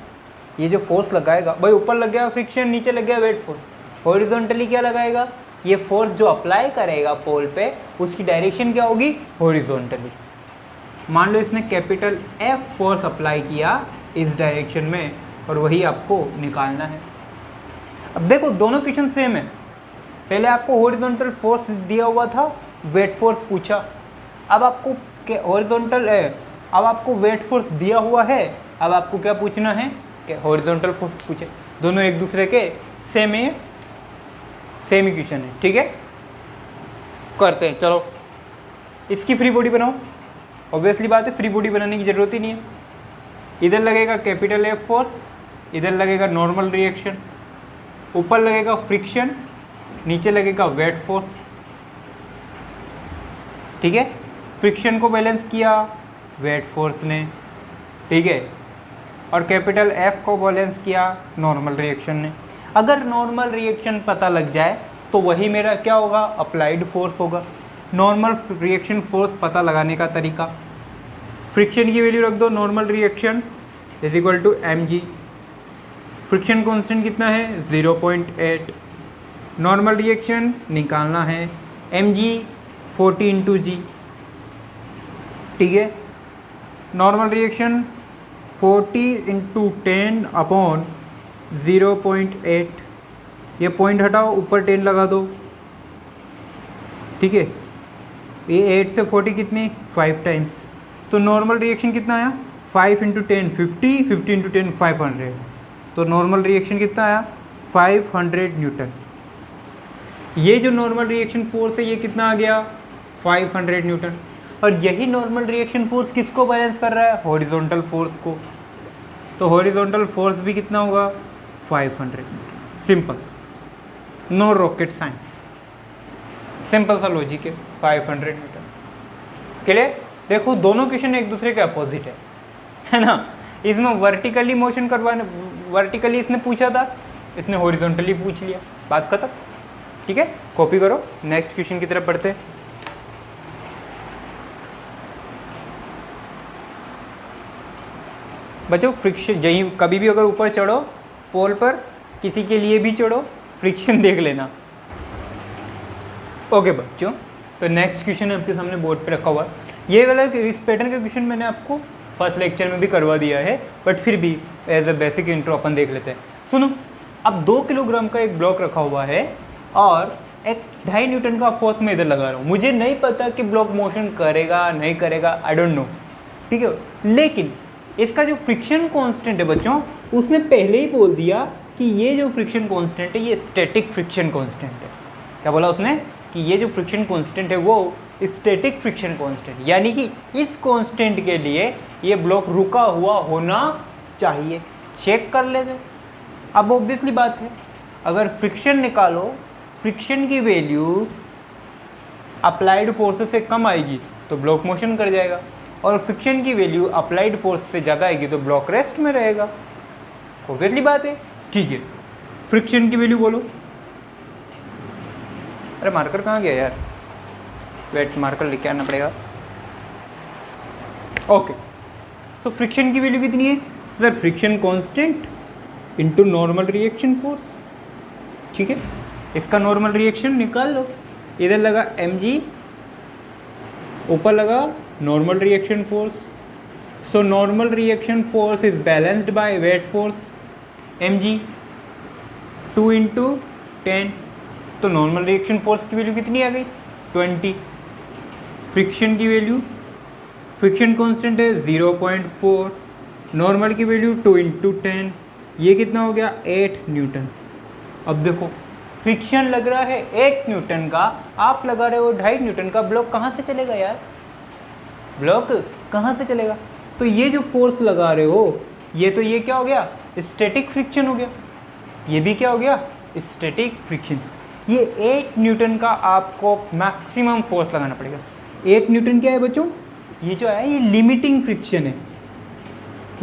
ये जो फोर्स लगाएगा भाई, ऊपर लग गया फ्रिक्शन, नीचे लग गया वेट फोर्स, हॉरिजॉन्टली क्या लगाएगा, ये फोर्स जो अप्लाई करेगा पोल पे उसकी डायरेक्शन क्या होगी, हॉरिजॉन्टली। मान लो इसने कैपिटल F फोर्स अप्लाई किया इस डायरेक्शन में और वही आपको निकालना है। अब देखो दोनों क्वेश्चन सेम है, पहले आपको हॉरिजॉन्टल फोर्स दिया हुआ था, वेट फोर्स पूछा, अब आपको हॉरिजॉन्टल अब आपको वेट फोर्स दिया हुआ है, अब आपको क्या पूछना है कि हॉरिजॉन्टल फोर्स पूछे। दोनों एक दूसरे के सेम है, सेम इक्वेशन है, ठीक है। करते हैं, चलो इसकी फ्री बॉडी बनाओ। ऑब्वियसली बात है फ्री बॉडी बनाने की ज़रूरत ही नहीं है। इधर लगेगा कैपिटल F फोर्स, इधर लगेगा नॉर्मल रिएक्शन, ऊपर लगेगा फ्रिक्शन, नीचे लगेगा वेट फोर्स, ठीक है। फ्रिक्शन को बैलेंस किया वेट फोर्स ने, ठीक है, और कैपिटल F को बैलेंस किया नॉर्मल रिएक्शन ने। अगर नॉर्मल रिएक्शन पता लग जाए तो वही मेरा क्या होगा, अप्लाइड फोर्स होगा। नॉर्मल रिएक्शन फोर्स पता लगाने का तरीका, फ्रिक्शन की वैल्यू रख दो, normal reaction is equal to mg, friction constant कितना है 0.8, नॉर्मल रिएक्शन निकालना है mg 40 इंटू जी, ठीक है। नॉर्मल रिएक्शन 40 इंटू 10 अपॉन 0.8, ये पॉइंट हटाओ, ऊपर 10 लगा दो, ठीक है। ये 8 से 40 कितनी, 5 टाइम्स, तो नॉर्मल रिएक्शन कितना आया 5 इंटू 10 50, 50 इंटू 10 500, तो नॉर्मल रिएक्शन कितना आया 500 न्यूटन। ये जो नॉर्मल रिएक्शन फोर्स है ये कितना आ गया 500 न्यूटन, और यही नॉर्मल रिएक्शन फोर्स किसको बैलेंस कर रहा है, हॉरिजॉन्टल फोर्स को, तो हॉरिजॉन्टल फोर्स भी कितना होगा 500 newton. Simple, no rocket science, simple सा लॉजिक है, 500 न्यूटन। क्लियर। देखो दोनों क्वेश्चन एक दूसरे के अपोजिट है ना। इसमें वर्टिकली मोशन करवाने, वर्टिकली इसने पूछा था, इसने हॉरिजॉन्टली पूछ लिया, बात खत्म, ठीक है। कॉपी करो, नेक्स्ट क्वेश्चन की तरफ बढ़ते हैं। बच्चों फ्रिक्शन, यही कभी भी अगर ऊपर चढ़ो पोल पर, किसी के लिए भी चढ़ो, फ्रिक्शन देख लेना। ओके बच्चों, तो नेक्स्ट क्वेश्चन आपके सामने बोर्ड पे रखा हुआ है। ये वाला इस पैटर्न का क्वेश्चन मैंने आपको फर्स्ट लेक्चर में भी करवा दिया है, बट फिर भी एज अ बेसिक इंट्रो अपन देख लेते हैं। सुनो, अब 2 किलोग्राम का एक ब्लॉक रखा हुआ है और एक 2.5 न्यूटन का फोर्स मैं इधर लगा रहा हूँ। मुझे नहीं पता कि ब्लॉक मोशन करेगा नहीं करेगा, आई डोंट नो, ठीक है। लेकिन इसका जो फ्रिक्शन कांस्टेंट है बच्चों, उसने पहले ही बोल दिया कि ये जो फ्रिक्शन कांस्टेंट है ये स्टैटिक फ्रिक्शन कांस्टेंट है। क्या बोला उसने, कि ये जो फ्रिक्शन कांस्टेंट है वो स्टैटिक फ्रिक्शन कांस्टेंट, यानी कि इस कांस्टेंट के लिए ये ब्लॉक रुका हुआ होना चाहिए। चेक कर लेते, अब ऑब्वियसली बात है, अगर फ्रिक्शन निकालो, फ्रिक्शन की वैल्यू अप्लाइड फोर्स से कम आएगी तो ब्लॉक मोशन कर जाएगा, और फ्रिक्शन की वैल्यू अप्लाइड फोर्स से ज़्यादा आएगी तो ब्लॉक रेस्ट में रहेगा। ऑब्वियसली बात है। ठीक है, फ्रिक्शन की वैल्यू बोलो। अरे मार्कर कहाँ गया यार, वेट मार्कर लेके आना पड़ेगा। ओके, तो फ्रिक्शन की वैल्यू कितनी है sir? Friction constant into normal reaction force. ठीक है, इसका नॉर्मल रिएक्शन निकाल लो। इधर लगा mg, ऊपर लगा normal reaction force. So normal reaction force is balanced by weight force mg 2 into 10। तो नॉर्मल रिएक्शन फोर्स की वैल्यू कितनी आ गई? 20। फ्रिक्शन की वैल्यू, फ्रिक्शन कांस्टेंट है 0.4, नॉर्मल की वैल्यू 2 इंटू 10, ये कितना हो गया? 8 न्यूटन। अब देखो, फ्रिक्शन लग रहा है 8 न्यूटन का, आप लगा रहे हो 2.5 न्यूटन का, ब्लॉक कहाँ से चलेगा यार? ब्लॉक कहाँ से चलेगा? तो ये जो फोर्स लगा रहे हो, ये तो ये क्या हो गया? स्टैटिक फ्रिक्शन हो गया। ये भी क्या हो गया? Static friction. ये 8 न्यूटन का आपको मैक्सिमम फोर्स लगाना पड़ेगा। 8 न्यूटन क्या है बच्चों? ये जो है ये लिमिटिंग फ्रिक्शन है।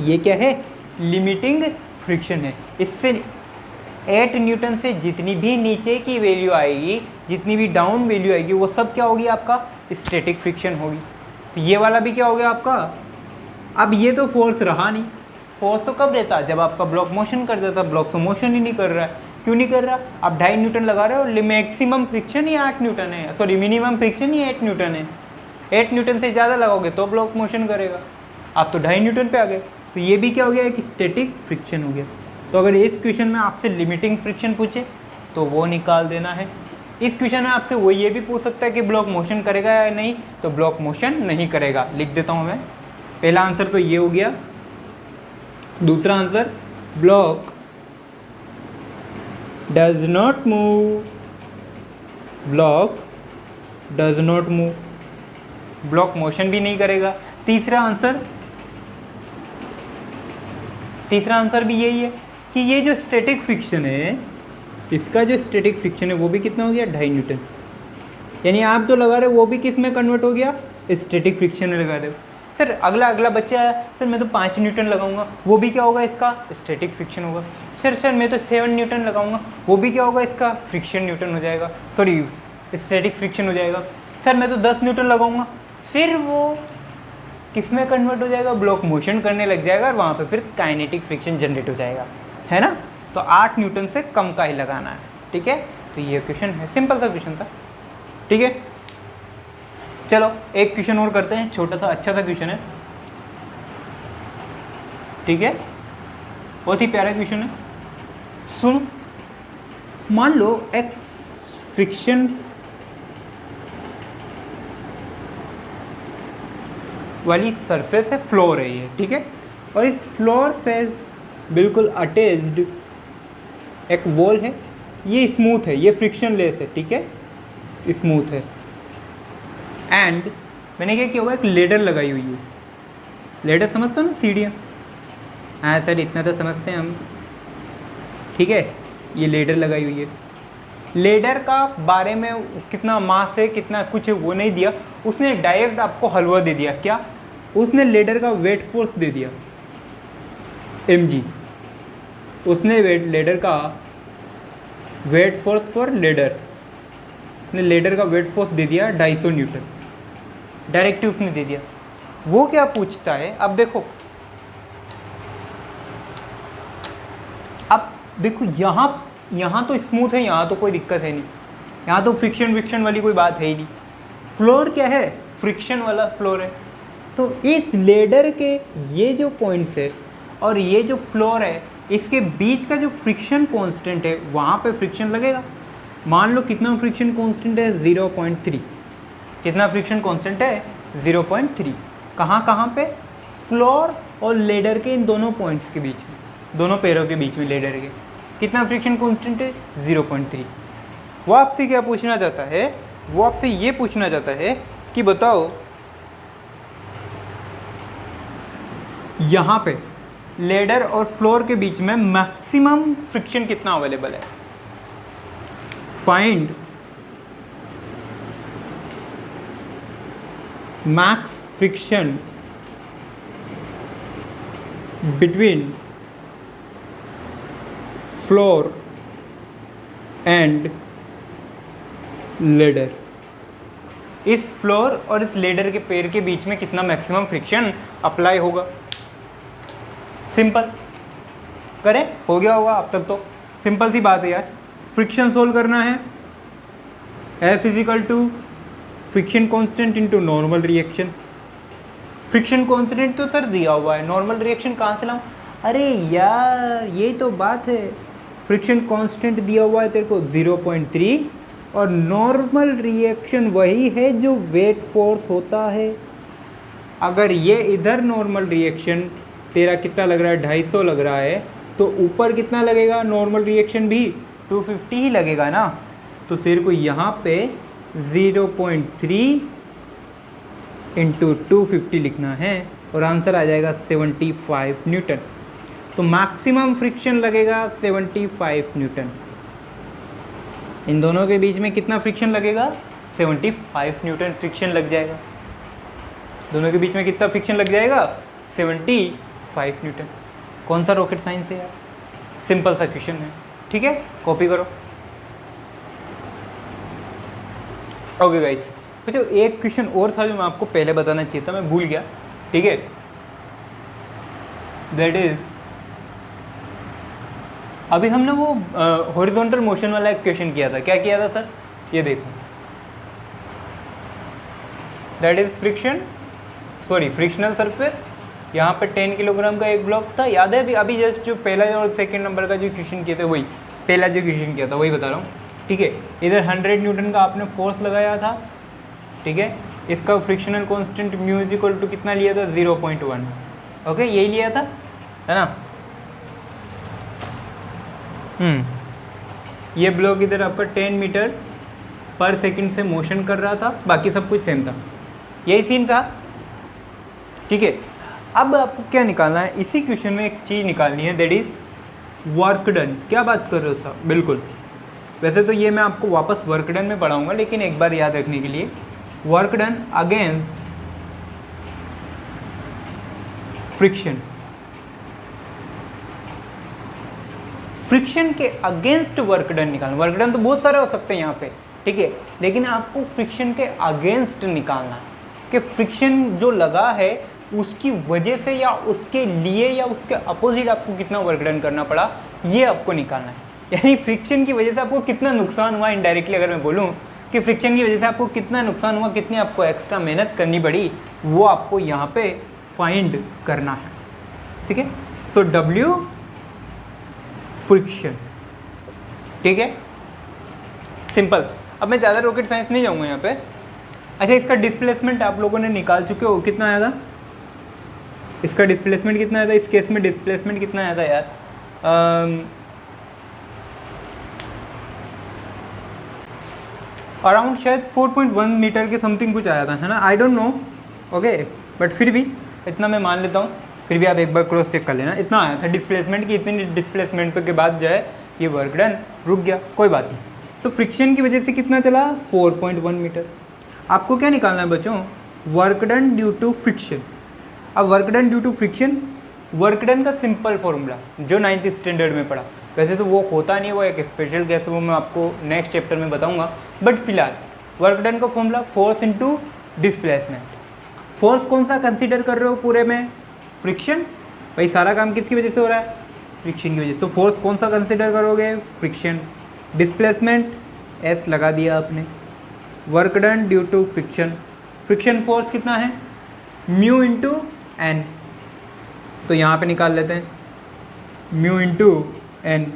ये क्या है? लिमिटिंग फ्रिक्शन है। इससे 8 न्यूटन से जितनी भी नीचे की वैल्यू आएगी, जितनी भी डाउन वैल्यू आएगी, वो सब क्या होगी? आपका स्टैटिक फ्रिक्शन होगी। तो ये वाला भी क्या हो गया आपका? अब ये तो फोर्स रहा नहीं। फोर्स तो कब रहता? जब आपका ब्लॉक मोशन कर देता। ब्लॉक तो मोशन ही नहीं कर रहा है। क्यों नहीं कर रहा? आप 2.5 न्यूटन लगा रहे हो, मैक्सिमम फ्रिक्शन ही 8 न्यूटन है, सॉरी मिनिमम फ्रिक्शन ही 8 न्यूटन है। 8 न्यूटन से ज़्यादा लगाओगे तो ब्लॉक मोशन करेगा। आप तो 2.5 न्यूटन पे आ गए, तो ये भी क्या हो गया? एक स्टैटिक फ्रिक्शन हो गया। तो अगर इस क्वेश्चन में आपसे लिमिटिंग फ्रिक्शन पूछे तो वो निकाल देना है। इस क्वेश्चन में आपसे वो ये भी पूछ सकता है कि ब्लॉक मोशन करेगा या नहीं, तो ब्लॉक मोशन नहीं करेगा। लिख देता हूँ मैं। पहला आंसर तो ये हो गया। दूसरा answer, block does not move, block does not move, block motion भी नहीं करेगा। तीसरा आंसर भी यही है कि ये जो स्टैटिक फ्रिक्शन है, इसका जो स्टैटिक फ्रिक्शन है वो भी कितना हो गया? 2.5 न्यूटन। यानी आप जो लगा रहे हो वो भी किस में कन्वर्ट हो गया? स्टैटिक फ्रिक्शन में लगा रहे हो। सर अगला बच्चा है, सर मैं तो 5 न्यूटन लगाऊंगा, वो भी क्या होगा? इसका स्टैटिक फ्रिक्शन होगा। सर मैं तो 7 न्यूटन लगाऊंगा, वो भी क्या होगा? इसका फ्रिक्शन न्यूटन हो जाएगा, सॉरी स्टैटिक फ्रिक्शन हो जाएगा। सर मैं तो 10 न्यूटन लगाऊंगा, फिर वो किस में कन्वर्ट हो जाएगा? ब्लॉक मोशन करने लग जाएगा, और वहाँ पे फिर काइनेटिक फ्रिक्शन जनरेट हो जाएगा, है ना? तो 8 न्यूटन से कम का ही लगाना है। ठीक है, तो ये क्वेश्चन है, सिंपल सा क्वेश्चन था। ठीक है, चलो एक क्वेश्चन और करते हैं, छोटा सा अच्छा सा क्वेश्चन है। ठीक है, बहुत ही प्यारा क्वेश्चन है। सुनो, मान लो एक फ्रिक्शन वाली सरफेस है, फ्लोर है ये, ठीक है, और इस फ्लोर से बिल्कुल अटैच्ड एक वॉल है। ये स्मूथ है, ये फ्रिक्शन लेस है, ठीक है, स्मूथ है। एंड मैंने क्या किया हुआ? एक लेडर लगाई हुई है। लेडर समझते हो ना? सीढ़ियाँ। हाँ सर, इतना तो समझते हैं हम। ठीक है, ये लेडर लगाई हुई है। लेडर का बारे में कितना मास है, कितना कुछ है, वो नहीं दिया। उसने डायरेक्ट आपको हलवा दे दिया। क्या? उसने लेडर का वेट फोर्स दे दिया mg। उसने लेडर का वेट फोर्स फॉर लेडर, ने लेडर का वेट फोर्स दे दिया 250 न्यूटन, डायरेक्टली उसने दे दिया। वो क्या पूछता है? अब देखो, अब देखो यहाँ तो स्मूथ है, यहाँ तो कोई दिक्कत है नहीं, यहाँ तो फ्रिक्शन वाली कोई बात है ही नहीं। फ्लोर क्या है? फ्रिक्शन वाला फ्लोर है। तो इस लेडर के ये जो पॉइंट्स है और ये जो फ्लोर है, इसके बीच का जो फ्रिक्शन कांस्टेंट है, वहाँ पे फ्रिक्शन लगेगा। मान लो कितना फ्रिक्शन कांस्टेंट है? 0.3। कितना फ्रिक्शन कांस्टेंट है? 0.3। कहाँ पे? फ्लोर और लेडर के इन दोनों पॉइंट्स के बीच में, दोनों पैरों के बीच में लेडर के कितना फ्रिक्शन कांस्टेंट है? 0.3। वो आपसे क्या पूछना चाहता है? वो आपसे ये पूछना चाहता है कि बताओ यहाँ पे लेडर और फ्लोर के बीच में मैक्सिमम फ्रिक्शन कितना अवेलेबल है। Find max friction between floor and ladder. इस फ्लोर और इस लेडर के पैर के बीच में कितना मैक्सिमम फ्रिक्शन अप्लाई होगा। सिंपल करें, हो गया होगा अब तक तो। सिंपल सी बात है यार, फ्रिक्शन सोल्व करना है। F is equal to friction constant into normal reaction. Friction constant तो सर दिया हुआ है, नॉर्मल रिएक्शन कहाँ से लाऊं? अरे यार यही तो बात है, फ्रिक्शन कांस्टेंट दिया हुआ है तेरे को 0.3 और नॉर्मल रिएक्शन वही है जो वेट फोर्स होता है। अगर ये इधर नॉर्मल रिएक्शन तेरा कितना लग रहा है, 250 लग रहा है, तो ऊपर कितना लगेगा नॉर्मल रिएक्शन भी 250 ही लगेगा ना। तो तेरे को यहाँ पे 0.3 इंटू 250 लिखना है और आंसर आ जाएगा 75 न्यूटन। तो मैक्सिमम फ्रिक्शन लगेगा 75 न्यूटन। इन दोनों के बीच में कितना फ्रिक्शन लगेगा? 75 न्यूटन फ्रिक्शन लग जाएगा। दोनों के बीच में कितना फ्रिक्शन लग जाएगा? 75 न्यूटन। कौन सा रॉकेट साइंस है यार, सिंपल सा क्वेश्चन है। ठीक है, कॉपी करो। ओके गाइस, अच्छा एक क्वेश्चन और था जो मैं आपको पहले बताना चाहिए था, मैं भूल गया। ठीक है, दैट इज अभी हमने वो हॉरिजॉन्टल मोशन वाला एक क्वेश्चन किया था। क्या किया था सर? ये देखो, दैट इज फ्रिक्शनल सरफेस। यहाँ पे 10 किलोग्राम का एक ब्लॉक था, याद है? अभी जस्ट जो पहला और सेकंड नंबर का जो क्वेश्चन किया था वही, पहला जो क्वेश्चन किया था वही बता रहा हूँ। ठीक है, इधर 100 न्यूटन का आपने फोर्स लगाया था। ठीक है, इसका frictional constant mu is equal to कितना लिया था? 0.1। ओके, यही लिया था, है ना? ये ब्लॉक इधर आपका 10 मीटर पर सेकंड से मोशन कर रहा था, बाकी सब कुछ सेम था, यही सीन था। ठीक है, अब आपको क्या निकालना है? इसी क्वेश्चन में एक चीज़ निकालनी है, दैट इज वर्क डन। क्या बात कर रहे हो साहब? बिल्कुल, वैसे तो ये मैं आपको वापस वर्क डन में पढ़ाऊंगा, लेकिन एक बार याद रखने के लिए, work done against friction. Friction के अगेंस्ट वर्क डन निकालना। वर्क डन तो बहुत सारे हो सकते हैं यहाँ पे, ठीक है, लेकिन आपको फ्रिक्शन के अगेंस्ट निकालना है कि फ्रिक्शन जो लगा है उसकी वजह से या उसके लिए या उसके अपोजिट आपको कितना वर्क डन करना पड़ा, ये आपको निकालना है। यानी फ्रिक्शन की वजह से आपको कितना नुकसान हुआ, इनडायरेक्टली अगर मैं बोलूँ कि फ्रिक्शन की वजह से आपको कितना नुकसान हुआ, कितनी आपको एक्स्ट्रा मेहनत करनी पड़ी, वो आपको यहाँ पे फाइंड करना है। ठीक है, सो W फ्रिक्शन। ठीक है, सिंपल। अब मैं ज़्यादा रॉकेट साइंस नहीं जाऊँगा यहाँ पे। अच्छा, इसका डिस्प्लेसमेंट आप लोगों ने निकाल चुके हो, कितना आया था? इसका डिस्प्लेसमेंट कितना आया था? इस केस में डिस्प्लेसमेंट कितना आया था यार? अराउंड शायद 4.1 मीटर के समथिंग कुछ आया था, है ना? I don't know, okay, but फिर भी इतना मैं मान लेता हूँ। फिर भी आप एक बार क्रॉस चेक कर लेना, इतना आया था डिस्प्लेसमेंट की। इतनी डिस्प्लेसमेंट के बाद जो है ये वर्क डन रुक गया, कोई बात नहीं। तो फ्रिक्शन की वजह से कितना चला? 4.1 मीटर। आपको क्या निकालना है बच्चों? Work done due to friction. अब work done due to friction, work done का सिंपल फॉर्मूला जो 9th स्टैंडर्ड में पढ़ा, वैसे तो वो होता नहीं, वो एक स्पेशल केस है, वो मैं आपको नेक्स्ट चैप्टर में बताऊंगा। बट फिलहाल वर्क डन का formula force into displacement. Force कौन सा कंसीडर कर रहे हो पूरे में? फ्रिक्शन। भाई सारा काम किसकी वजह से हो रहा है? फ्रिक्शन की वजह से। तो फोर्स कौन सा कंसीडर करोगे? फ्रिक्शन। डिस्प्लेसमेंट एस लगा दिया आपने। Work done due to friction. Friction force कितना है? Mu into N. तो यहाँ पे निकाल लेते हैं, म्यू इंटू एन,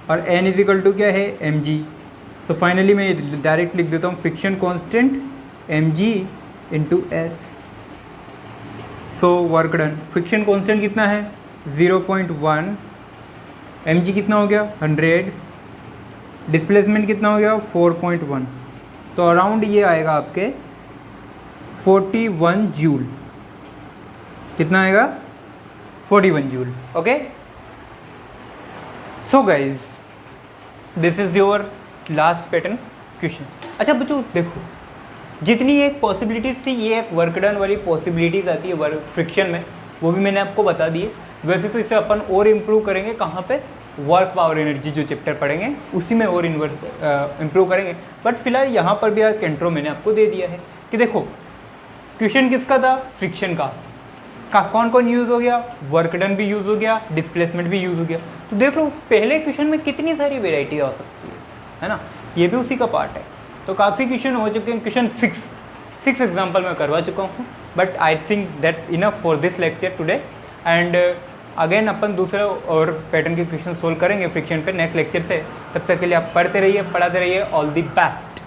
और एन इज इक्वल टू क्या है? M G. सो फाइनली मैं डायरेक्ट लिख देता हूँ friction constant M G into S. So work done, friction constant कितना है? 0.1, एम जी कितना हो गया? 100, डिस्प्लेसमेंट कितना हो गया? 4.1। तो अराउंड ये आएगा आपके 41 जूल। कितना आएगा? 41 joule. Okay, so guys, this is your last pattern question. अच्छा बच्चों देखो, जितनी एक पॉसिबिलिटीज़ थी, ये एक वर्क डन वाली पॉसिबिलिटीज़ आती है वर्क फ्रिक्शन में, वो भी मैंने आपको बता दी है. वैसे तो इसे अपन और इम्प्रूव करेंगे कहाँ पे, वर्क पावर एनर्जी जो चैप्टर पढ़ेंगे उसी में और इम्प्रूव करेंगे. बट फिलहाल यहाँ पर भी एक इंट्रो मैंने आपको दे दिया है कि देखो क्वेश्चन किसका था, फ्रिक्शन का कौन कौन यूज़ हो गया, वर्क डन भी यूज़ हो गया, डिस्प्लेसमेंट भी यूज़ हो गया. तो देख लो पहले क्वेश्चन में कितनी सारी वेराइटी आ सकती है ना, ये भी उसी का पार्ट है. तो काफ़ी क्वेश्चन हो चुके हैं, क्वेश्चन 6 एग्जाम्पल मैं करवा चुका हूँ. But I think that's enough for this lecture today. And again अपन दूसरा और पैटर्न के क्वेश्चन सोल्व करेंगे फ्रिक्शन पे नेक्स्ट लेक्चर से. तब तक के लिए आप पढ़ते रहिए, पढ़ाते रहिए. All the best.